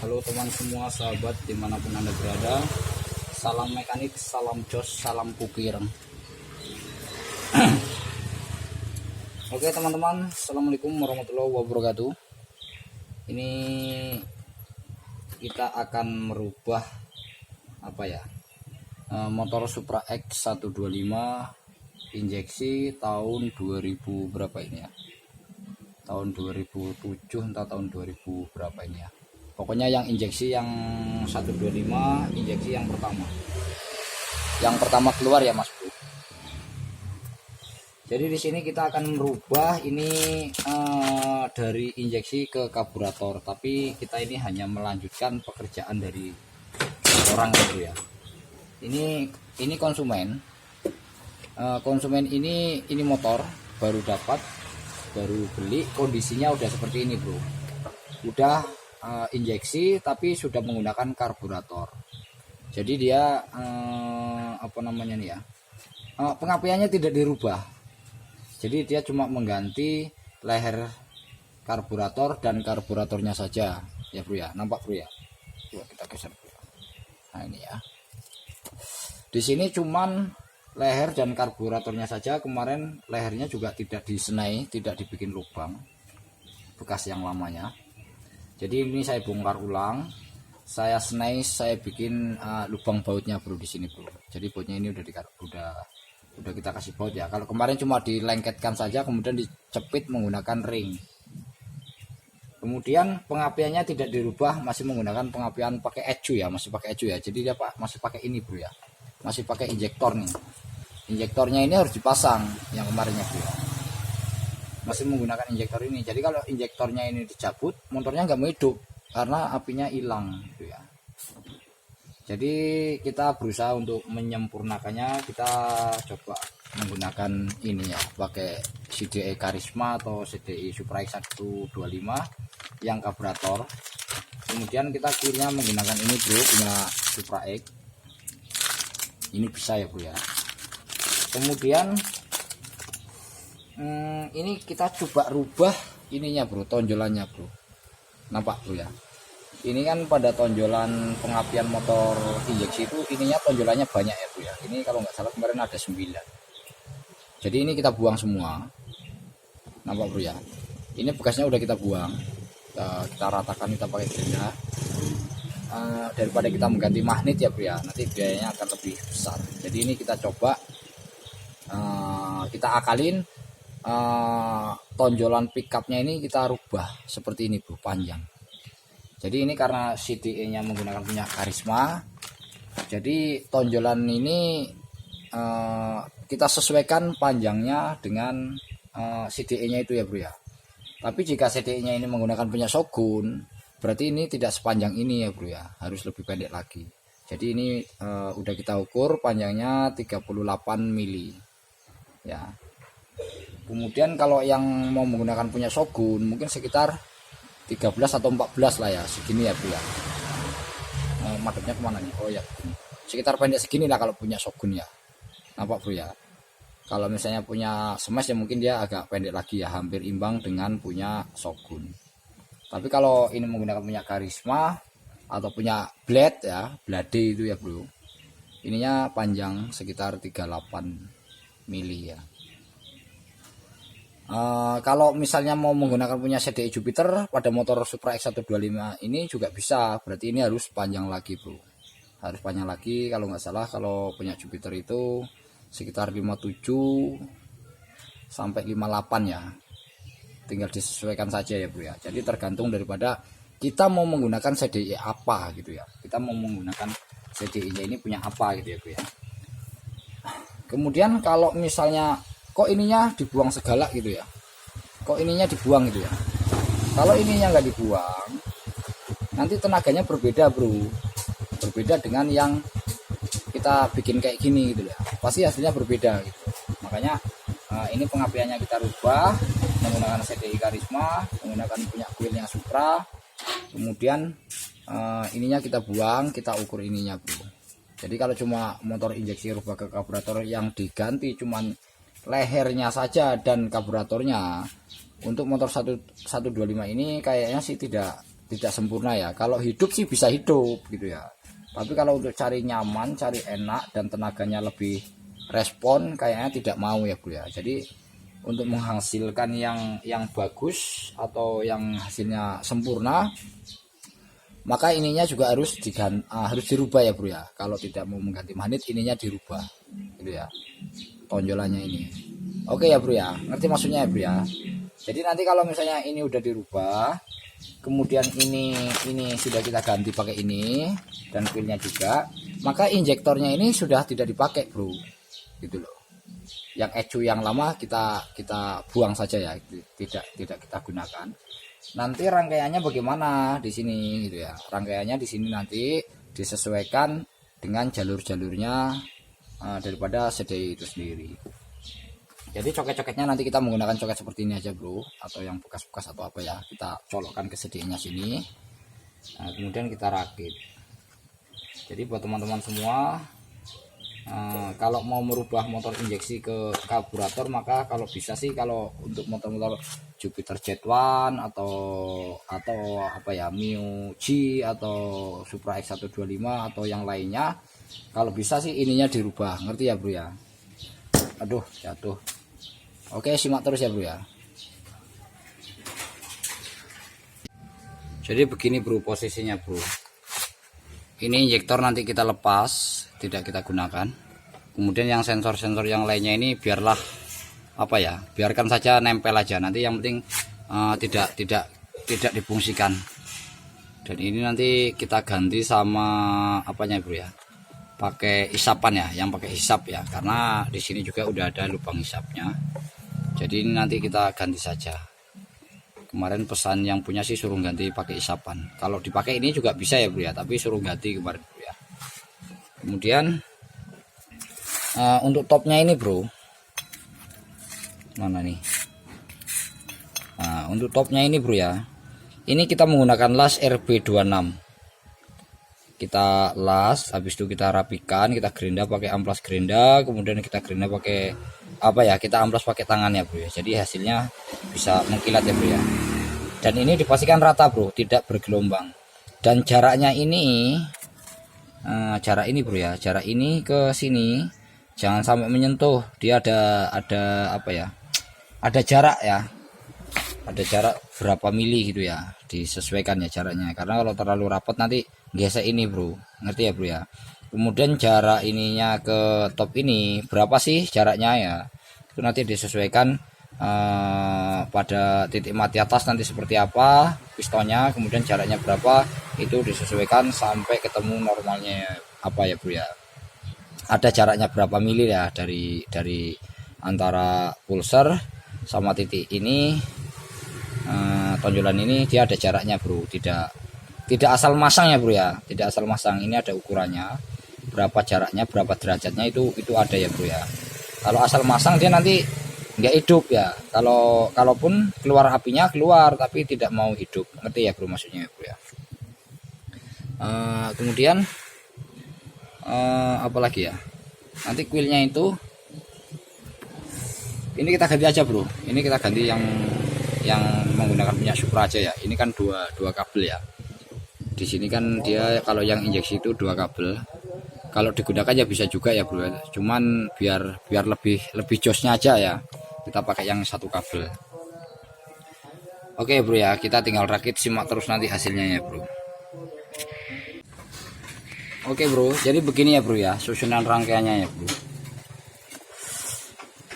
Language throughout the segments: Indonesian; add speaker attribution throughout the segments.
Speaker 1: Halo teman semua, sahabat dimanapun anda berada. Salam mekanik, salam jos, salam kukir. Oke teman-teman, assalamualaikum warahmatullahi wabarakatuh. Ini kita akan merubah motor Supra X 125 injeksi tahun 2000 berapa ini ya, tahun 2007 entah tahun 2000 berapa ini ya. Pokoknya yang injeksi yang 125 injeksi yang pertama keluar ya Mas Bro. Jadi di sini kita akan merubah ini dari injeksi ke karburator, tapi kita ini hanya melanjutkan pekerjaan dari orang itu ya. Ini konsumen ini motor baru beli, kondisinya udah seperti ini bro. Udah injeksi tapi sudah menggunakan karburator. Jadi dia pengapiannya tidak dirubah. Jadi dia cuma mengganti leher karburator dan karburatornya saja ya bro ya. Nampak bro ya? Coba kita geser bro. Nah ini ya. Di sini cuman leher dan karburatornya saja. Kemarin lehernya juga tidak disenai, tidak dibikin lubang bekas yang lamanya. Jadi ini saya bongkar ulang, saya senai, saya bikin lubang bautnya bro di sini bro. Jadi bautnya ini udah kita kasih baut ya. Kalau kemarin cuma dilengketkan saja, kemudian dicepit menggunakan ring. Kemudian pengapiannya tidak dirubah, masih menggunakan pengapian pakai ecu ya, masih pakai ecu ya. Jadi dia masih pakai ini bro ya, masih pakai injektor nih. Injektornya ini harus dipasang yang kemarinnya bro. Masih menggunakan injektor ini. Jadi kalau injektornya ini dicabut, motornya nggak mau hidup karena apinya hilang gitu ya. Jadi kita berusaha untuk menyempurnakannya. Kita coba menggunakan ini ya, pakai CDI Karisma atau CDI Supra X 125 yang karburator. Kemudian kita akhirnya menggunakan ini bro, punya Supra X. Ini bisa ya bro ya. Kemudian ini kita coba rubah ininya bro, tonjolannya bro. Nampak bro ya. Ini kan pada tonjolan pengapian motor injeksi itu ininya tonjolannya banyak ya bro ya. Ini kalau nggak salah kemarin ada 9. Jadi ini kita buang semua. Nampak bro ya. Ini bekasnya udah kita buang. Kita ratakan, kita pakai gerinda. Daripada kita mengganti magnet ya bro ya, nanti biayanya akan lebih besar. Jadi ini kita coba kita akalin. Tonjolan pickupnya ini kita rubah seperti ini bro, panjang. Jadi ini karena CDI nya menggunakan punya Karisma, jadi tonjolan ini kita sesuaikan panjangnya dengan CDI nya itu ya bro ya. Tapi jika CDI nya ini menggunakan punya Shogun, berarti ini tidak sepanjang ini ya bro ya, harus lebih pendek lagi. Jadi ini udah kita ukur panjangnya 38 mili ya. Kemudian kalau yang mau menggunakan punya Shogun mungkin sekitar 13 atau 14 lah ya, segini ya bro ya. Madepnya kemana nih? Oh ya, sekitar pendek segini lah kalau punya Shogun ya. Nampak bro ya. Kalau misalnya punya Smash ya mungkin dia agak pendek lagi ya, hampir imbang dengan punya Shogun. Tapi kalau ini menggunakan punya Karisma atau punya Blade ya, Blade itu ya bro, ininya panjang sekitar 38 mili ya. Kalau misalnya mau menggunakan punya CDI Jupiter pada motor Supra X 125 ini juga bisa, berarti ini harus panjang lagi bro, harus panjang lagi. Kalau nggak salah kalau punya Jupiter itu sekitar 57 sampai 58 ya, tinggal disesuaikan saja ya bro ya. Jadi tergantung daripada kita mau menggunakan CDI apa gitu ya, kita mau menggunakan CDI nya ini punya apa gitu ya bro ya. Kemudian kalau misalnya kok ininya dibuang segala gitu ya, kok ininya dibuang gitu ya. Kalau ininya nggak dibuang, nanti tenaganya berbeda bro, berbeda dengan yang kita bikin kayak gini gitu ya, pasti hasilnya berbeda gitu. Makanya ini pengapiannya kita rubah menggunakan CDI Karisma, menggunakan punya kuilnya Supra. Kemudian ininya kita buang, kita ukur ininya bro. Jadi kalau cuma motor injeksi rubah ke karburator yang diganti cuman lehernya saja dan karburatornya, untuk motor 125 ini kayaknya sih tidak tidak sempurna ya. Kalau hidup sih bisa hidup gitu ya, tapi kalau untuk cari nyaman, cari enak dan tenaganya lebih respon kayaknya tidak mau ya bro ya. Jadi untuk menghasilkan yang bagus atau yang hasilnya sempurna, maka ininya juga harus harus dirubah ya bro ya. Kalau tidak mau mengganti magnet, ininya dirubah gitu ya, tonjolannya ini. Oke ya bro ya, ngerti maksudnya ya bro ya. Jadi nanti kalau misalnya ini udah dirubah, kemudian ini sudah kita ganti pakai ini dan pilnya juga, maka injektornya ini sudah tidak dipakai bro gitu loh. Yang ecu yang lama kita buang saja ya, tidak kita gunakan. Nanti rangkaiannya bagaimana di sini gitu ya. Rangkaiannya di sini nanti disesuaikan dengan jalur-jalurnya daripada CDI itu sendiri. Jadi coket-coketnya nanti kita menggunakan coket seperti ini aja bro, atau yang bekas-bekas atau apa ya, kita colokkan ke CDI-nya sini. Nah, kemudian kita rakit. Jadi buat teman-teman semua, kalau mau merubah motor injeksi ke karburator, maka kalau bisa sih, kalau untuk motor-motor Jupiter Jet1 atau apa ya, Mio G atau Supra X125 atau yang lainnya, kalau bisa sih ininya dirubah, ngerti ya bro ya. Aduh, jatuh. Oke, simak terus ya bro ya. Jadi begini bro posisinya bro. Ini injektor nanti kita lepas, tidak kita gunakan. Kemudian yang sensor-sensor yang lainnya ini biarlah apa ya, biarkan saja nempel aja. Nanti yang penting tidak difungsikan. Dan ini nanti kita ganti sama apanya bro ya, pakai isapan ya, yang pakai hisap ya, karena di sini juga udah ada lubang hisapnya. Jadi ini nanti kita ganti saja. Kemarin pesan yang punya sih suruh ganti pakai isapan. Kalau dipakai ini juga bisa ya bro ya, tapi suruh ganti kemarin bro ya. Kemudian untuk topnya ini bro, mana nih? Nah, untuk topnya ini bro ya, ini kita menggunakan las RB26. Kita las, habis itu kita rapikan, kita gerinda pakai amplas gerinda, kemudian kita gerinda pakai apa ya, kita amplas pakai tangan ya bro ya. Jadi hasilnya bisa mengkilat ya bro ya. Dan ini dipastikan rata bro, tidak bergelombang. Dan jaraknya ini jarak ini bro ya, jarak ini ke sini jangan sampai menyentuh. Dia ada apa ya, ada jarak ya, ada jarak berapa mili gitu ya, disesuaikan ya jaraknya, karena kalau terlalu rapat nanti gesek ini bro, ngerti ya bro ya. Kemudian jarak ininya ke top ini berapa sih jaraknya ya, itu nanti disesuaikan pada titik mati atas nanti seperti apa pistonnya, kemudian jaraknya berapa itu disesuaikan sampai ketemu normalnya apa ya bro ya. Ada jaraknya berapa mili ya dari antara pulser sama titik ini, tonjolan ini dia ada jaraknya bro, tidak asal masang ya bro ya, tidak asal masang. Ini ada ukurannya, berapa jaraknya, berapa derajatnya, itu ada ya bro ya. Kalau asal masang dia nanti nggak hidup ya. Kalaupun keluar apinya keluar, tapi tidak mau hidup, ngerti ya bro maksudnya ya bro ya. Kemudian apalagi ya, nanti kuilnya itu ini kita ganti aja bro. Ini kita ganti yang menggunakan punya Supra aja ya. Ini kan dua kabel ya. Di sini kan dia kalau yang injeksi itu 2 kabel. Kalau digunakan ya bisa juga ya bro. Cuman biar lebih josnya aja ya, kita pakai yang 1 kabel. Oke bro ya, kita tinggal rakit, simak terus nanti hasilnya ya bro. Oke bro, jadi begini ya bro ya, susunan rangkaiannya ya bro.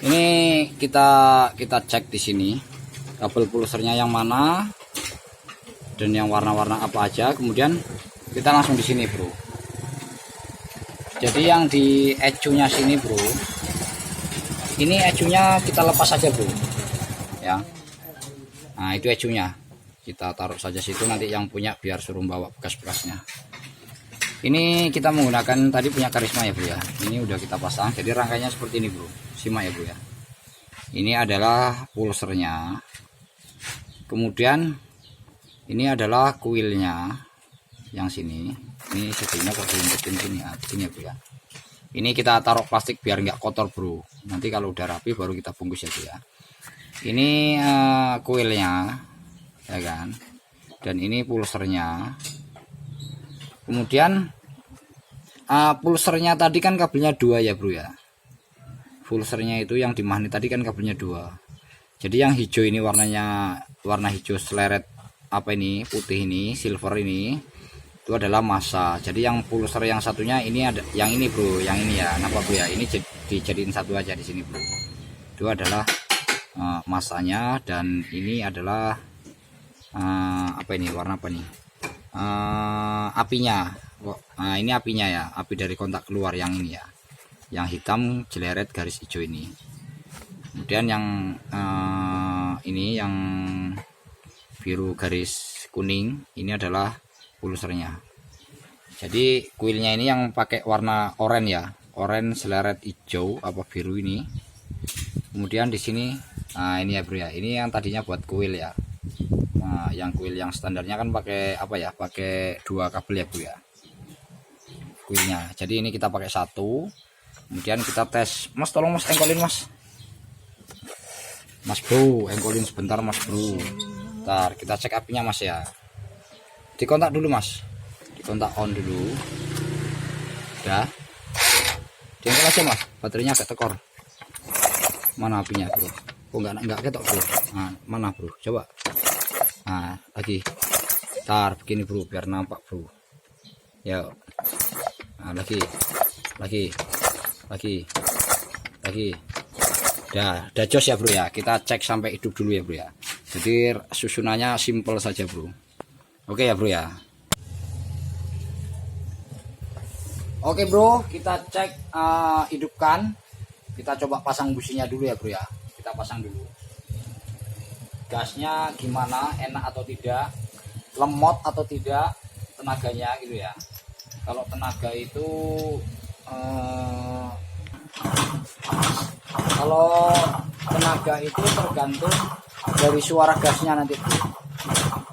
Speaker 1: Ini kita cek di sini kabel pulsernya yang mana dan yang warna-warna apa aja. Kemudian kita langsung di sini bro. Jadi yang di ecunya sini bro, ini ecunya kita lepas saja bro ya. Nah itu ecunya kita taruh saja situ, nanti yang punya biar suruh bawa bekas-bekasnya. Ini kita menggunakan tadi punya Karisma ya bro ya. Ini udah kita pasang, jadi rangkaiannya seperti ini bro, simak ya bro ya. Ini adalah pulsernya, kemudian ini adalah kuilnya yang sini. Ini sedihnya kok diumpetin sini ya, sini ya bro ya. Ini kita taruh plastik biar nggak kotor bro, nanti kalau udah rapi baru kita bungkus ya bro ya. Ini kuilnya ya kan. dan ini pulsernya. Kemudian pulsernya tadi kan kabelnya 2 ya bro ya. Pulsernya itu yang di magnet tadi kan kabelnya 2. Jadi yang hijau ini warna hijau seleret apa ini, putih ini, silver ini, itu adalah massa. Jadi yang pulser yang satunya ini ada yang ini bro, yang ini ya, kenapa bro ya, ini dijadiin satu aja di sini bro. Itu adalah massanya, dan ini adalah apa ini, warna apa nih, apinya. Ini apinya ya, api dari kontak keluar yang ini ya, yang hitam jeleret garis hijau ini. Kemudian yang ini yang biru garis kuning ini adalah pulsernya. Jadi kuilnya ini yang pakai warna oranye ya, oranye seleret hijau apa biru ini. Kemudian di sini ini ya bro ya, ini yang tadinya buat kuil ya. Nah, yang kuil yang standarnya kan pakai apa ya, pakai 2 kabel ya bro ya kuilnya. Jadi ini kita pakai 1. Kemudian kita tes. Mas tolong mas engkolin mas bro, engkolin sebentar mas bro. Ntar kita cek apinya mas ya. Dikontak dulu mas, dikontak on dulu. Udah, diangkat aja mas, baterainya agak tekor. Mana apinya bro? Oh enggak ketok bro. Nah, mana bro, coba. Nah lagi, ntar begini bro biar nampak bro. Ya, nah, lagi. Udah jos ya bro ya. Kita cek sampai hidup dulu ya bro ya. Jadi susunannya simple saja bro. Oke ya bro ya. Oke bro, kita cek hidupkan. Kita coba pasang businya dulu ya bro ya. Kita pasang dulu. Gasnya gimana, enak atau tidak, lemot atau tidak tenaganya gitu ya. Kalau tenaga itu kalau tenaga itu tergantung dari suara gasnya nanti.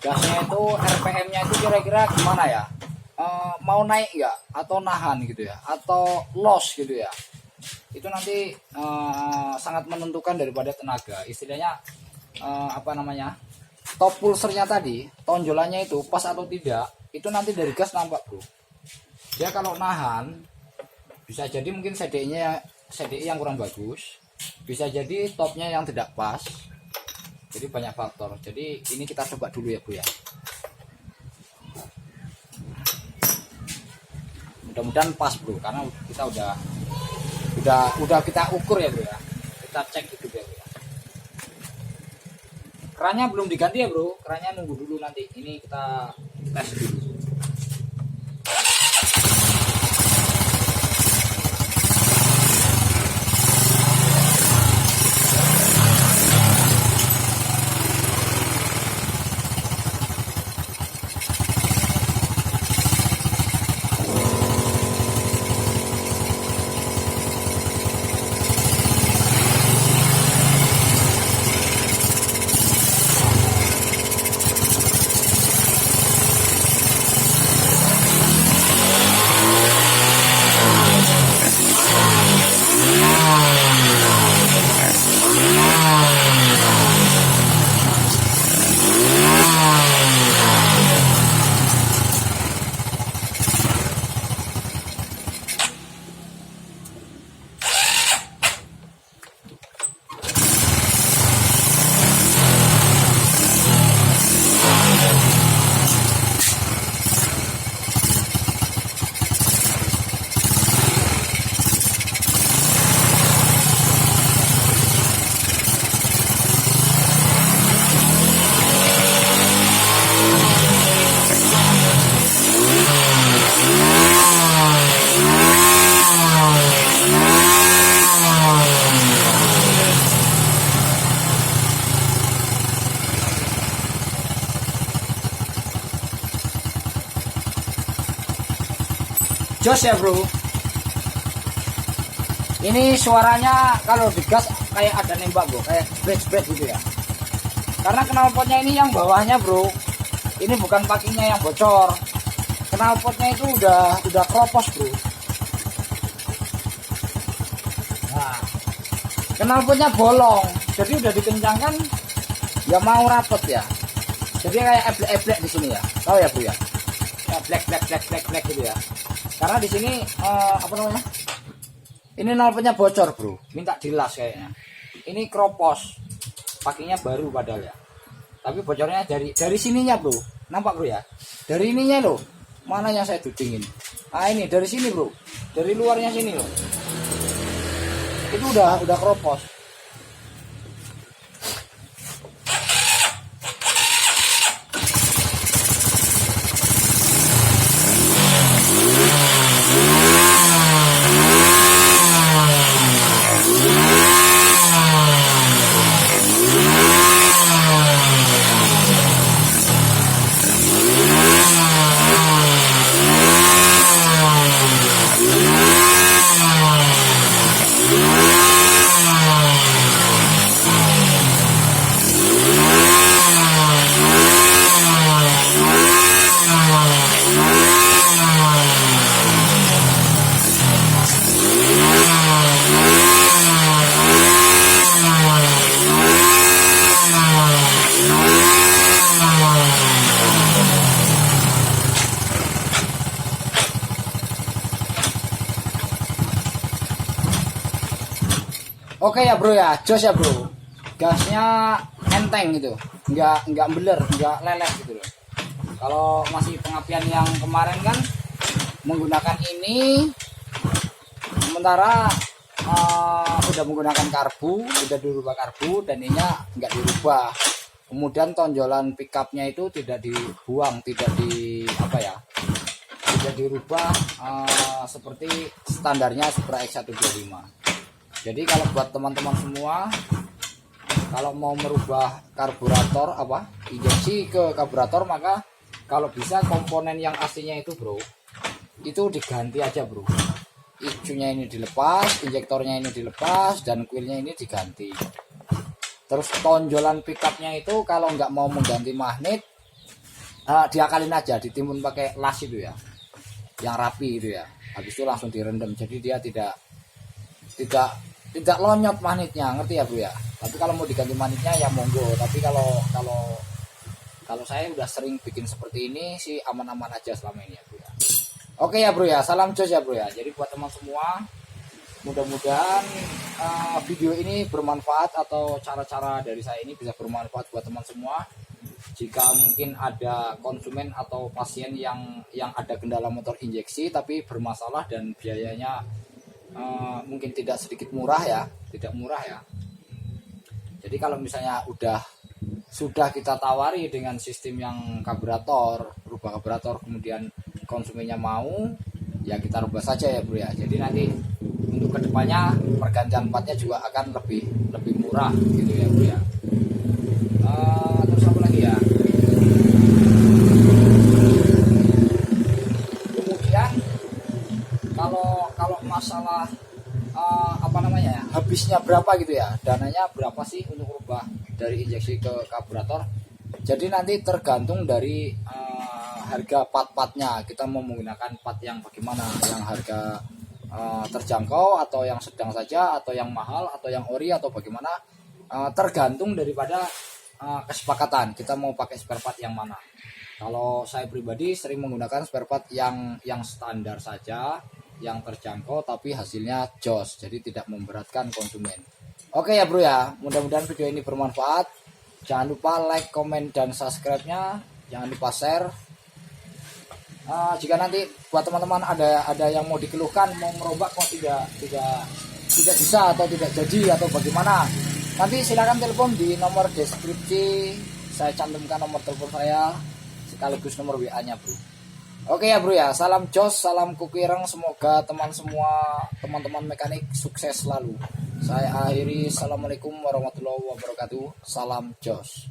Speaker 1: Gasnya itu RPM-nya itu kira-kira gimana ya? Mau naik nggak atau nahan gitu ya, atau loss gitu ya. Itu nanti sangat menentukan daripada tenaga. Istilahnya apa namanya? Top pulsernya tadi, tonjolannya itu pas atau tidak, itu nanti dari gas nampak bro. Dia kalau nahan bisa jadi mungkin CDI yang kurang bagus, bisa jadi topnya yang tidak pas. Jadi banyak faktor. Jadi ini kita coba dulu ya bro ya. Mudah-mudahan pas bro, karena kita udah kita ukur ya bro ya. Kita cek itu ya bro. Kerannya belum diganti ya bro, kerannya nunggu dulu nanti. Ini kita tes dulu. Jos ya bro. Ini suaranya kalau digas kayak ada nembak bro, kayak spread gitu ya. Karena knalpotnya ini yang bawahnya bro, ini bukan pakinya yang bocor. Knalpotnya itu udah kropos bro. Nah, knalpotnya bolong, jadi udah dikencangkan ya mau rapet ya. Jadi kayak eblek di sini ya, tahu ya bro ya, kayak black gitu ya. Karena di sini apa namanya, ini knalpotnya bocor bro, minta dilas kayaknya. Ini kropos, pakainya baru padahal ya, tapi bocornya dari sininya bro, nampak bro ya, dari ininya loh, mana yang saya dudingin. Ah ini dari sini bro, dari luarnya sini loh, itu udah kropos. Oke ya bro ya, jos ya bro, gasnya enteng gitu, nggak beler, nggak lelet gitu loh. Kalau masih pengapian yang kemarin kan menggunakan ini, sementara udah menggunakan karbu, udah dirubah karbu dan ininya nggak dirubah. Kemudian tonjolan pickupnya itu tidak dibuang, tidak dirubah seperti standarnya Supra X125. Jadi kalau buat teman-teman semua, kalau mau merubah karburator injeksi ke karburator, maka kalau bisa komponen yang aslinya itu bro, itu diganti aja bro. Ijunya ini dilepas, injektornya ini dilepas, dan kuilnya ini diganti. Terus tonjolan pickupnya itu kalau nggak mau mengganti magnet, diakalin aja, ditimbun pakai las itu ya, yang rapi itu ya. Habis itu langsung direndam, jadi dia tidak lonyot magnetnya, ngerti ya bro ya. Tapi kalau mau diganti magnetnya ya monggo, tapi kalau saya udah sering bikin seperti ini sih aman-aman aja selama ini ya bro ya. Oke ya bro ya, salam jos ya bro ya. Jadi buat teman semua, mudah-mudahan video ini bermanfaat, atau cara-cara dari saya ini bisa bermanfaat buat teman semua. Jika mungkin ada konsumen atau pasien yang ada kendala motor injeksi tapi bermasalah dan biayanya mungkin tidak sedikit murah ya, tidak murah ya. Jadi kalau misalnya sudah kita tawari dengan sistem yang karburator, rubah karburator, kemudian konsumennya mau, ya kita rubah saja ya bro ya. Jadi nanti untuk kedepannya pergantian partnya juga akan lebih murah gitu ya bro ya. Terus apa lagi ya? Kemudian kalau masalah habisnya berapa gitu ya, dananya berapa sih untuk rubah dari injeksi ke karburator. Jadi nanti tergantung dari harga part-partnya, kita mau menggunakan part yang bagaimana, yang harga terjangkau atau yang sedang saja, atau yang mahal, atau yang ori, atau bagaimana, tergantung daripada kesepakatan kita mau pakai spare part yang mana. Kalau saya pribadi sering menggunakan spare part yang standar saja, yang terjangkau tapi hasilnya jos, jadi tidak memberatkan konsumen. Oke ya bro ya, mudah-mudahan video ini bermanfaat. Jangan lupa like, komen, dan subscribe-nya. Jangan lupa share. Jika nanti buat teman-teman ada yang mau dikeluhkan, mau merombak kok tidak bisa atau tidak jadi atau bagaimana, nanti silakan telepon di nomor deskripsi. Saya cantumkan nomor telepon saya sekaligus nomor WA-nya bro. Oke ya bro ya, salam jos, salam kukireng. Semoga teman-teman mekanik sukses selalu. Saya akhiri, assalamualaikum warahmatullahi wabarakatuh. Salam jos.